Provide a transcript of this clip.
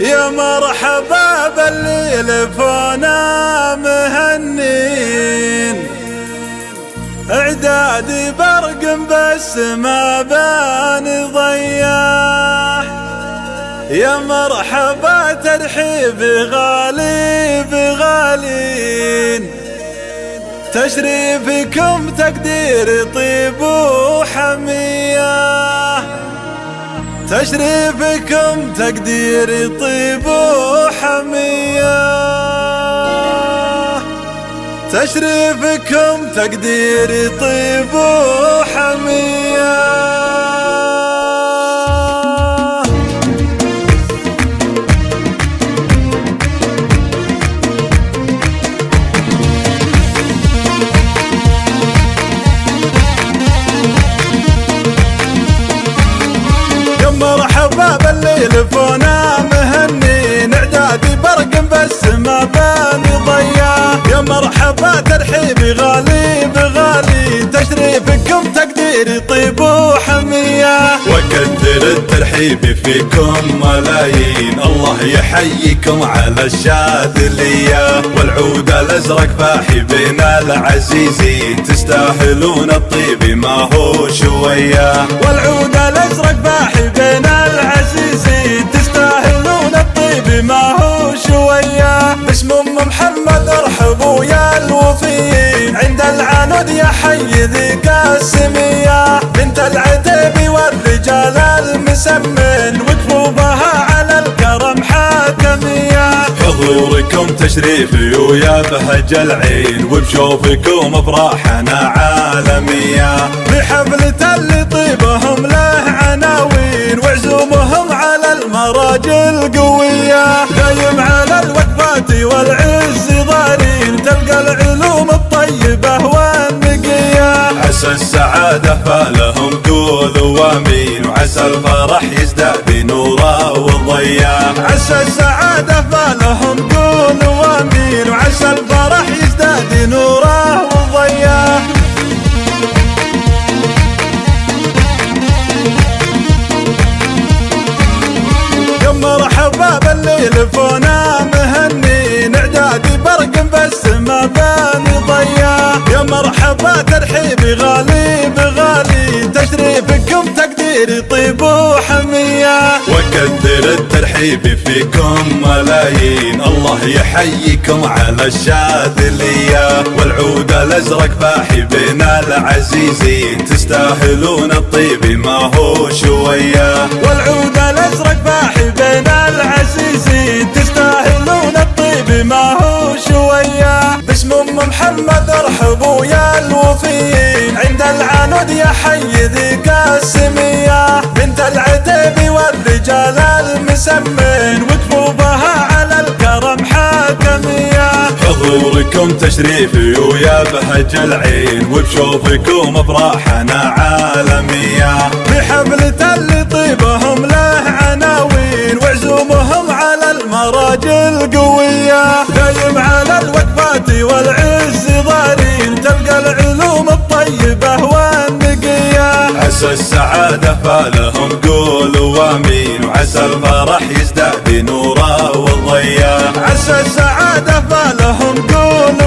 يا مرحبا باللي لفونا مهنين، اعدادي برق بس ما بان ضياح. يا مرحبا ترحيب غالي بغالين، تشريفكم تقدير طيب وحمية، تشريفكم تقدير طيب وحمية، تشريفكم تقدير طيب وحمية. مرحبا باللي لفونا مهنين، اعدادي برق بس ما بان ضياح. يا مرحبا ترحيبي غالي بغالي، تشريفكم تقديري طيب وحمية، وكثر الترحيب فيكم ملايين. الله يحييكم على الشاذلية، والعود الازرق فاحي بين العزيزين، تستاهلون الطيب ما هو شوية. والعود الازرق فاحي بين العزيزين، تستاهلون الطيب ما هو شوية. باسم ام محمد ارحبوا يا الوفيين، عند العنود يا حي ذيك السمية، بنت العتيبي والرجال المسمين، وقفوا بها على الكرم حاكمية. حضوركم تشريفي ويا بهج العين، وبشوفكم افراحنا عالمية. بحفلة اللي طيبهم له عناوين، وعزومهم على المراجل قوية، دايم على الوقفات والعز ضارين، تلقى العلوم الطيبة والنقية. عسى السعادة فالهم قولوا وامين، وعسى الفرح يزداد بنوره وضياء. عسى السعادة فالهم قولوا وامين، وعسى الفرح يزداد نوره وضياء. يا مرحبا باللي لفونا مهنين، اعدادي برق بس ما بان ضياح. يا مرحبا ترحيبي غالي بغالي، تشريفكم تقديري طيب وحمية، وكثر الترحيب فيكم ملايين. الله يحييكم على الشاذلية، والعود الازرق فاحي بين العزيزين، تستاهلون الطيب ما هو شوية. والعود الازرق فاحي بين العزيزين، تستاهلون الطيب ما هو شوية. باسم ام محمد ارحبوا يا الوفيين، عند العنود يا حي ذيك السمية، بنت العتيبي والرجال المسمين، وقفوا بها على الكرم حاكمية. حضوركم تشريفي ويا بهج العين، وبشوفكم افراحنا عالمية. بحفلة اللي طيبهم له عناوين، وعزومهم على المراجل قوية، دايم على الوقفات والعز ضارين، تلقى العلوم الطيبة والنقية. عسى السعادة فالهم قولوا وامين، وعسى الفرح يزداد بنوره وضياء. عسى السعادة فالهم قولوا